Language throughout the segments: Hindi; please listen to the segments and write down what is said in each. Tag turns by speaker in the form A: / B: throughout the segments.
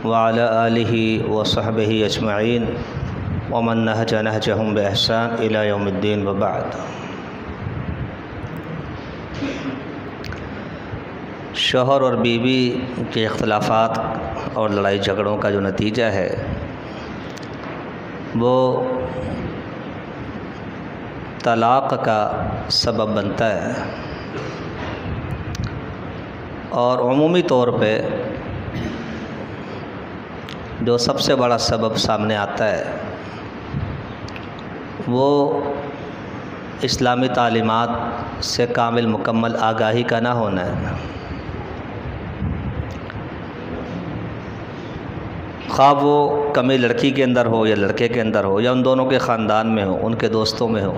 A: व अला आलिहि व सहबिहि अजमईन व मन नहज नहजहुम बिहसान इला यौमिद्दीन व बाद। शौहर और बीवी के इख्तलाफात और लड़ाई झगड़ों का जो नतीजा है वो तलाक़ का सबब बनता है। और उमूमी तौर पे जो सबसे बड़ा सबब सामने आता है वो इस्लामी तालीमात से कामिल मुकम्मल आगाही का ना होना है। ख़्वाह वो कमी लड़की के अंदर हो या लड़के के अंदर हो या उन दोनों के ख़ानदान में हो, उनके दोस्तों में हो।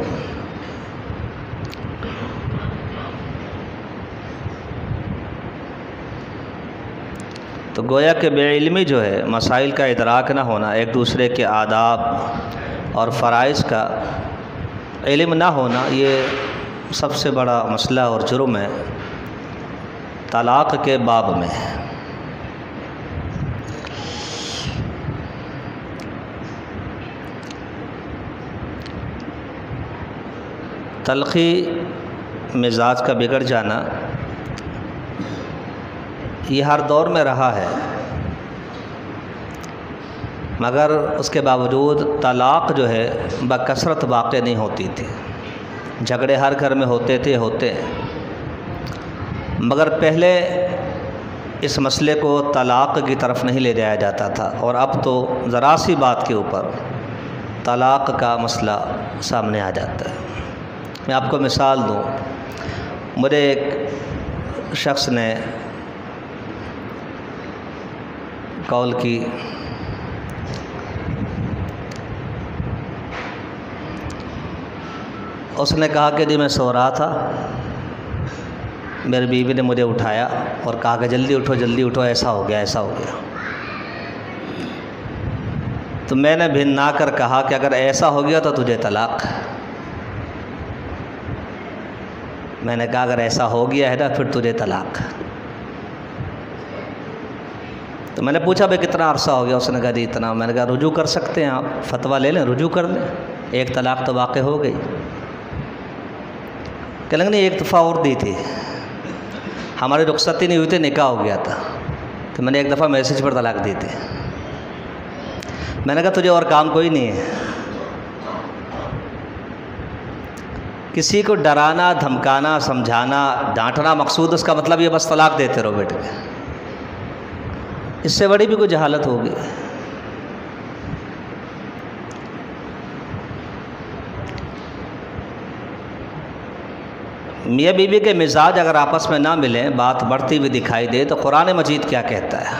A: तो गोया के बेइल्मी जो है, मसाइल का इदराक ना होना, एक दूसरे के आदाब और फ़राइज़ का इल्म ना होना, ये सबसे बड़ा मसला और जुर्म है तलाक़ के बाब में। तलख़ी मिजाज का बिगड़ जाना ये हर दौर में रहा है, मगर उसके बावजूद तलाक़ जो है बकसरत वाक़ई नहीं होती थी। झगड़े हर घर में होते हैं, मगर पहले इस मसले को तलाक़ की तरफ नहीं ले जाया जाता था और अब तो ज़रा सी बात के ऊपर तलाक़ का मसला सामने आ जाता है। मैं आपको मिसाल दूँ, मुझे एक शख्स ने कॉल की, उसने कहा कि जी मैं सो रहा था, मेरी बीवी ने मुझे उठाया और कहा कि जल्दी उठो, ऐसा हो गया। तो मैंने भिन्ना कर कहा कि अगर ऐसा हो गया तो तुझे तलाक़। मैंने कहा अगर ऐसा हो गया है ना फिर तुझे तलाक़। तो मैंने पूछा भाई कितना अरसा हो गया? उसने कहा जी इतना। मैंने कहा रुजू कर सकते हैं आप, फतवा ले लें, रुजू कर लें, एक तलाक़ तो वाक़ई हो गई। कह लेंगे नहीं, एक दफ़ा और दी थी, हमारी रुख़्सत ही नहीं हुई थी, निकाह हो गया था, तो मैंने एक दफ़ा मैसेज पर तलाक़ दी थी। मैंने कहा तुझे और काम कोई नहीं है, किसी को डराना, धमकाना, समझाना, डांटना मकसूद, उसका मतलब ये बस तलाक़ देते रहो बेटे, इससे बड़ी भी कोई जहालत होगी। मियाँ बीवी के मिजाज अगर आपस में ना मिलें, बात बढ़ती हुई दिखाई दे, तो कुरान मजीद क्या कहता है?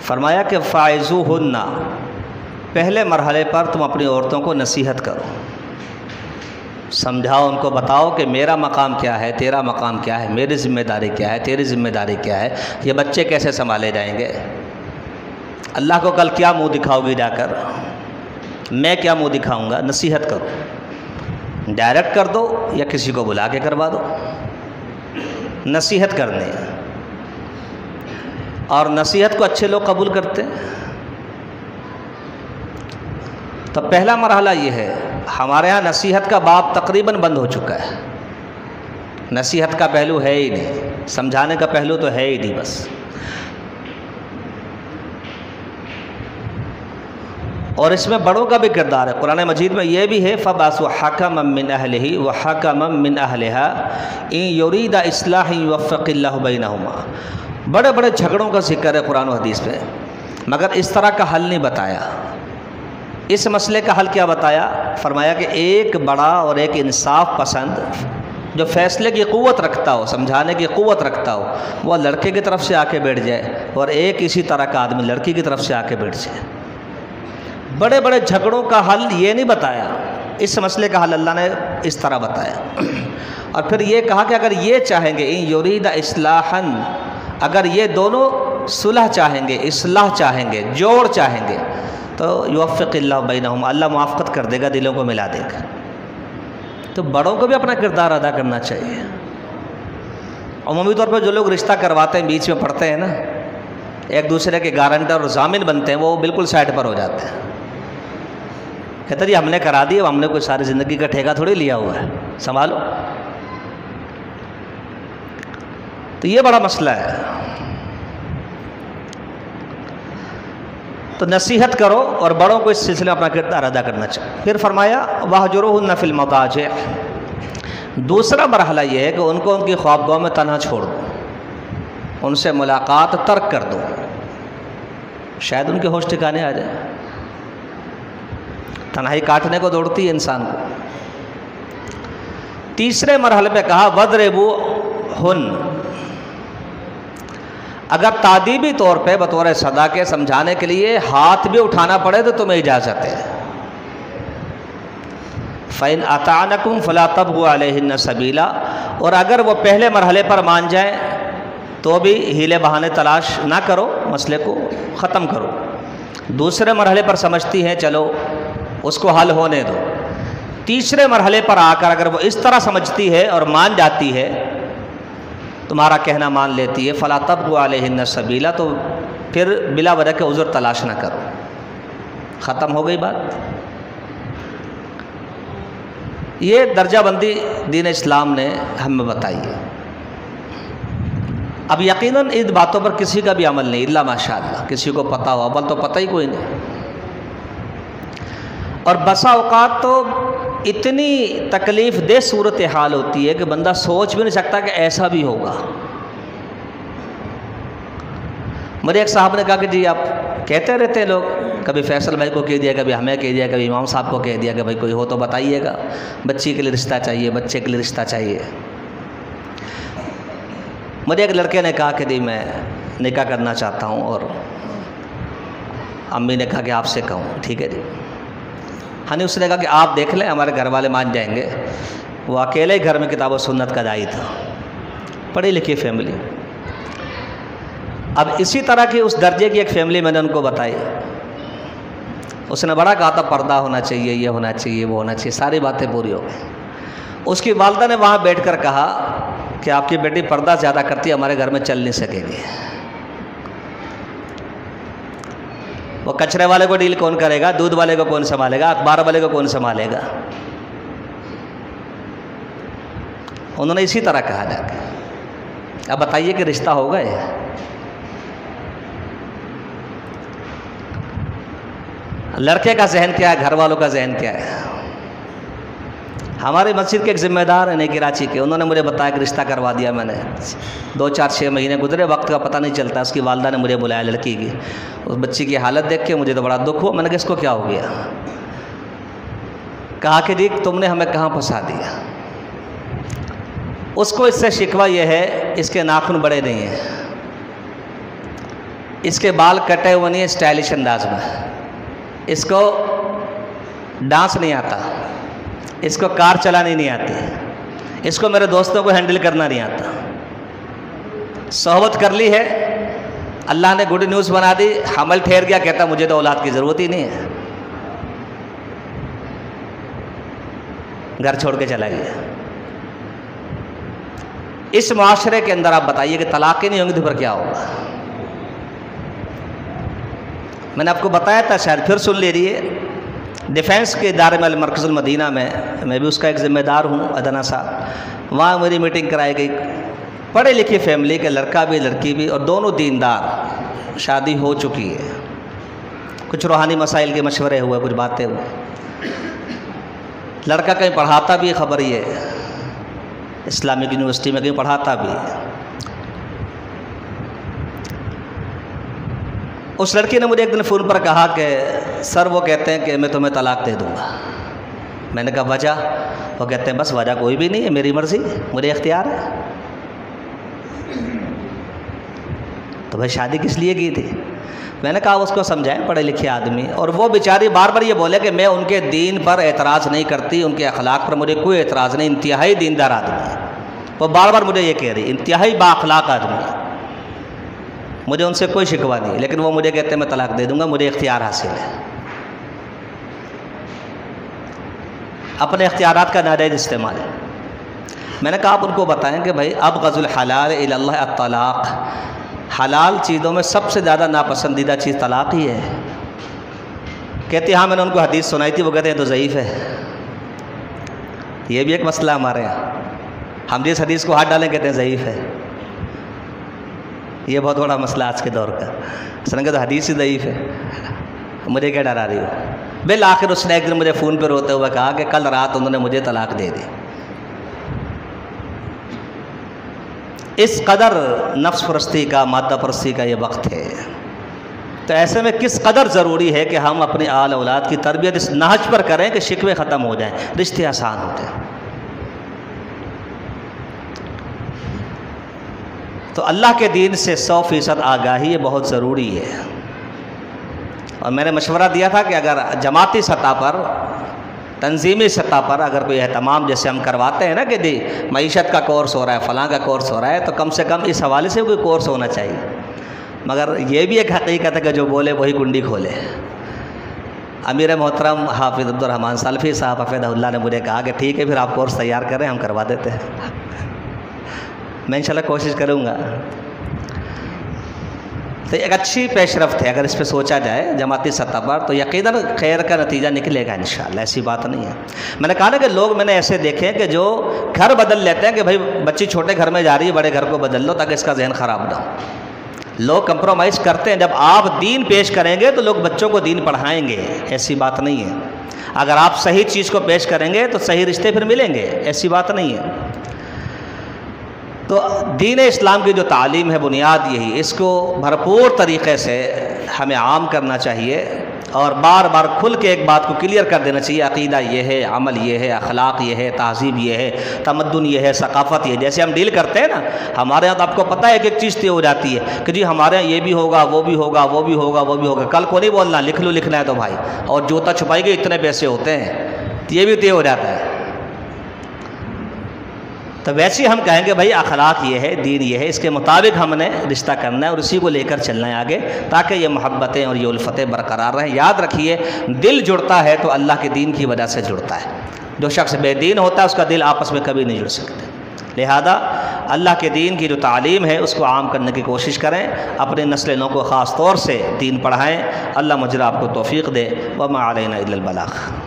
A: फरमाया कि फ़ाइज़ूहुन्ना, पहले मरहले पर तुम अपनी औरतों को नसीहत करो, समझाओ, उनको बताओ कि मेरा मकाम क्या है, तेरा मकाम क्या है, मेरी ज़िम्मेदारी क्या है, तेरी ज़िम्मेदारी क्या है, ये बच्चे कैसे संभाले जाएंगे, अल्लाह को कल क्या मुँह दिखाओगी जाकर, मैं क्या मुँह दिखाऊंगा। नसीहत करो, डायरेक्ट कर दो या किसी को बुला के करवा दो। नसीहत करने, और नसीहत को अच्छे लोग कबूल करते हैं। तो पहला मरहला ये है, हमारे यहाँ नसीहत का बाब तकरीबन बंद हो चुका है। नसीहत का पहलू है ही नहीं, समझाने का पहलू तो है ही नहीं बस। और इसमें बड़ों का भी किरदार है। कुरान मजीद में ये भी है, फ़बासु हकमम मिन अहलिही व हकमम मिन अहलिहा इन युरीदा इस्लाहन युवफ़्फ़िक़िल्लाहु बैनहुमा। बड़े बड़े झगड़ों का जिक्र है कुरान और हदीस में, मगर इस तरह का हल नहीं बताया। इस मसले का हल क्या बताया? फरमाया कि एक बड़ा और एक इंसाफ पसंद जो फ़ैसले की क़ुव्वत रखता हो, समझाने की क़ुव्वत रखता हो, वह लड़के की तरफ से आके बैठ जाए, और एक इसी तरह का आदमी लड़की की तरफ से आके बैठ जाए। बड़े बड़े झगड़ों का हल ये नहीं बताया, इस मसले का हल अल्लाह ने इस तरह बताया। और फिर ये कहा कि अगर ये चाहेंगे, इन युरीदा इस्लाहन, अगर ये दोनों सुलह चाहेंगे, इस्लाह चाहेंगे, जोड़ चाहेंगे, तो युवफ़्फ़िक़िल्लाहु बैनहुम, अल्लाह मुआफ़क़त कर देगा, दिलों को मिला देगा। तो बड़ों को भी अपना किरदार अदा करना चाहिए। अमूमी तौर पर जो लोग रिश्ता करवाते हैं, बीच में पड़ते हैं ना, एक दूसरे के गारंटर और जामिन बनते हैं, वो बिल्कुल साइड पर हो जाते हैं। कहते जी हमने करा दिया, हमने कोई सारी ज़िंदगी का ठेका थोड़ी लिया हुआ है, संभालो। तो ये बड़ा मसला है। तो नसीहत करो और बड़ों को इस सिलसिले में अपना किरदार अदा करना चाहिए। फिर फरमाया वहजुरुहुन्ना फिल मदाजिअ। दूसरा मरहला ये है कि उनको उनकी ख्वाबगाहों में तन्हा छोड़ दो, उनसे मुलाकात तर्क कर दो, शायद उनके होश ठिकाने आ जाए। तन्हाई काटने को दौड़ती है इंसान को। तीसरे मरहले पे कहा वदरिबू हुन। अगर तादीबी तौर पे बतौर सदा के समझाने के लिए हाथ भी उठाना पड़े तो तुम्हें इजाज़त है। फ़ैन अतानकुम फ़ला तबगु अलैहिन्ना सबीला। और अगर वो पहले मरहले पर मान जाए तो भी हीले बहाने तलाश ना करो, मसले को ख़त्म करो। दूसरे मरहले पर समझती हैं, चलो उसको हल होने दो। तीसरे मरहले पर आकर अगर वो इस तरह समझती है और मान जाती है, तुम्हारा कहना मान लेती है, फ़ला तबगु अलैहिन्ना सबीला, तो फिर बिला वजह के उज़्र तलाश ना करो। ख़त्म हो गई बात। ये दर्जाबंदी दीन इस्लाम ने हमें बताई है। अब यकीनन इन बातों पर किसी का भी अमल नहीं, इल्ला माशाअल्लाह, किसी को पता हो, अमल तो पता ही कोई नहीं। और बसा औकात तो इतनी तकलीफ़ दे सूरत हाल होती है कि बंदा सोच भी नहीं सकता कि ऐसा भी होगा। मेरे एक साहब ने कहा कि जी आप कहते रहते हैं लोग, कभी फैसल भाई को कह दिया, कभी हमें कह दिया, कभी इमाम साहब को कह दिया कि भाई कोई हो तो बताइएगा, बच्ची के लिए रिश्ता चाहिए, बच्चे के लिए रिश्ता चाहिए। मुझे एक लड़के ने कहा कि जी मैं निकाह करना चाहता हूँ, और अम्मी ने कहा कि आपसे कहूँ, ठीक है जी। हनी उसने कहा कि आप देख लें, हमारे घर वाले मान जाएंगे। वो अकेले घर में किताब व सुन्नत का दाई था, पढ़ी लिखी फैमिली। अब इसी तरह की उस दर्जे की एक फैमिली मैंने उनको बताई। उसने बड़ा कहा था पर्दा होना चाहिए, ये होना चाहिए, वो होना चाहिए, सारी बातें पूरी हो गई। उसकी वालदा ने वहाँ बैठकर कहा कि आपकी बेटी पर्दा ज़्यादा करती है, हमारे घर में चल नहीं सकेगी। वो कचरे वाले को डील कौन करेगा, दूध वाले को कौन संभालेगा, अखबार वाले को कौन संभालेगा। उन्होंने इसी तरह कहा जाके। अब बताइए कि रिश्ता होगा ये? लड़के का जहन क्या है, घर वालों का जहन क्या है? हमारी मस्जिद के एक ज़िम्मेदार हैं कराची के, उन्होंने मुझे बताया कि रिश्ता करवा दिया मैंने। 2-4-6 महीने गुजरे, वक्त का पता नहीं चलता। उसकी वालदा ने मुझे बुलाया लड़की की। उस बच्ची की हालत देख के मुझे तो बड़ा दुख हुआ। मैंने कहा इसको क्या हो गया? कहा कि जी तुमने हमें कहाँ फंसा दिया। उसको इससे शिकवा यह है, इसके नाखून बड़े नहीं हैं, इसके बाल कटे हुए नहीं है स्टाइलिश अंदाज में, इसको डांस नहीं आता, इसको कार चलानी नहीं आती, इसको मेरे दोस्तों को हैंडल करना नहीं आता। सोहबत कर ली है, अल्लाह ने गुड न्यूज़ बना दी, हमल ठहर गया, कहता मुझे तो औलाद की ज़रूरत ही नहीं है, घर छोड़ के चला गया। इस माशरे के अंदर आप बताइए कि तलाक़ ही नहीं होंगी तो फिर क्या होगा? मैंने आपको बताया था, शायद फिर सुन ले रही है। डिफेंस के इदारे में मरकज़ुल मदीना में मैं भी उसका एक ज़िम्मेदार हूँ, अदना साहब। वहाँ मेरी मीटिंग कराई गई। पढ़े लिखे फैमिली के लड़का भी लड़की भी, और दोनों दीनदार, शादी हो चुकी है, कुछ रूहानी मसाइल के मशवरे हुए, कुछ बातें हुई। लड़का कहीं पढ़ाता भी, खबर ही है, इस्लामिक यूनिवर्सिटी में कहीं पढ़ाता भी है। उस लड़की ने मुझे एक दिन फ़ोन पर कहा कि सर वो कहते हैं कि मैं तुम्हें तलाक़ दे दूँगा। मैंने कहा वजह? वो कहते हैं बस वजह कोई भी नहीं है, मेरी मर्ज़ी, मुझे इख्तियार है। तो भाई शादी किस लिए की थी? मैंने कहा उसको समझाएं, पढ़े लिखे आदमी। और वो बेचारी बार बार ये बोले कि मैं उनके दीन पर एतराज़ नहीं करती, उनके अखलाक पर मुझे कोई एतराज़ नहीं, इंतहाई दीनदार आदमी। वो बार बार मुझे ये कह रही, इंतहाई बाअखलाक आदमी, मुझे उनसे कोई शिकवा नहीं, लेकिन वो मुझे कहते हैं मैं तलाक़ दे दूँगा, मुझे इख्तियार हासिल है। अपने इख्तियारात का नाजायज़ इस्तेमाल है। मैंने कहा आप उनको बताएं कि भाई अब गज़ुल हलाल इल्लल्लाह अत-तलाक़, हलाल चीज़ों में सबसे ज़्यादा नापसंदीदा चीज़ तलाक़ ही है। कहते हाँ, मैंने उनको हदीस सुनाई थी, वो कहते हैं तो ज़ईफ़ है। ये भी एक मसला हमारे यहाँ, हम जिस हदीस को हाथ डालें कहते हैं ज़ईफ़ है। ये बहुत बड़ा मसला आज के दौर का। उसने कहा तो हदीस ही ज़ईफ़ है, मुझे क्या डरा रही हो। बिल आखिर उसने एक दिन मुझे फ़ोन पर रोते हुए कहा कि कल रात उन्होंने मुझे तलाक दे दी। इस कदर नफ्स परस्ती का, मादा परस्ती का ये वक्त है। तो ऐसे में किस कदर ज़रूरी है कि हम अपने आल औलाद की तरबियत इस नहज पर करें कि शिकवे ख़त्म हो जाएं, रिश्ते आसान हो जाएं। तो अल्लाह के दीन से 100% आगाही ये बहुत ज़रूरी है। और मैंने मशवरा दिया था कि अगर जमाती सतह पर, तंजीमी सतह पर अगर कोई एहतमाम जैसे हम करवाते हैं ना कि दी मईशत का कोर्स हो रहा है, फ़लाँ का कोर्स हो रहा है, तो कम से कम इस हवाले से कोई कोर्स होना चाहिए। मगर ये भी एक हकीकत है कि जो बोले वही कुंडी खोले। अमीर मोहतरम हाफिज़ अब्दुर्रहमान सलफ़ी साहब हफ़िज़हुल्लाह ने मुझे कहा कि ठीक है फिर आप कोर्स तैयार करें, हम करवा देते हैं। मैं इंशाल्लाह कोशिश करूँगा। तो एक अच्छी पेशरफ्त है, अगर इस पर सोचा जाए जमाती सतह पर तो यकीनन खैर का नतीजा निकलेगा इंशाल्लाह, ऐसी बात नहीं है। मैंने कहा ना कि लोग मैंने ऐसे देखे हैं कि जो घर बदल लेते हैं कि भाई बच्ची छोटे घर में जा रही है, बड़े घर को बदल लो ताकि इसका जहन ख़राब ना हो। लोग कंप्रोमाइज़ करते हैं। जब आप दीन पेश करेंगे तो लोग बच्चों को दीन पढ़ाएंगे, ऐसी बात नहीं है। अगर आप सही चीज़ को पेश करेंगे तो सही रिश्ते फिर मिलेंगे, ऐसी बात नहीं है। तो दीन इस्लाम की जो तालीम है बुनियाद यही, इसको भरपूर तरीक़े से हमें आम करना चाहिए और बार बार खुल के एक बात को क्लियर कर देना चाहिए। अक़ीदा ये है, अमल ये है, अखलाक ये है, तहज़ीब ये है, तमद्दुन ये है, सकाफ़त ये। जैसे हम डील करते हैं ना, हमारे यहाँ तो आपको पता है एक चीज़ तय हो जाती है कि जी हमारे यहाँ ये भी होगा, वो भी होगा, वो भी होगा, वो भी होगा। कल को नहीं बोलना लिख लो, लिखना है तो भाई, और जोता छुपाई गई इतने पैसे होते हैं, तो ये भी तय हो जाता है। तो वैसे ही हम कहेंगे भाई अखलाक ये है, दीन ये है, इसके मुताबिक हमने रिश्ता करना है और उसी को लेकर चलना है आगे, ताकि ये मोहब्बतें और ये उल्फतें बरकरार रहें। याद रखिए, दिल जुड़ता है तो अल्लाह के दीन की वजह से जुड़ता है। जो शख्स बेदीन होता है उसका दिल आपस में कभी नहीं जुड़ सकते। लिहाजा अल्लाह के दीन की जो तालीम है उसको आम करने की कोशिश करें, अपने नस्ल नौ को ख़ास तौर से दीन पढ़ाएँ। अल्लाह मुझे आपको तौफ़ीक़ दे। वमा अलैना इल्लल बलाग़।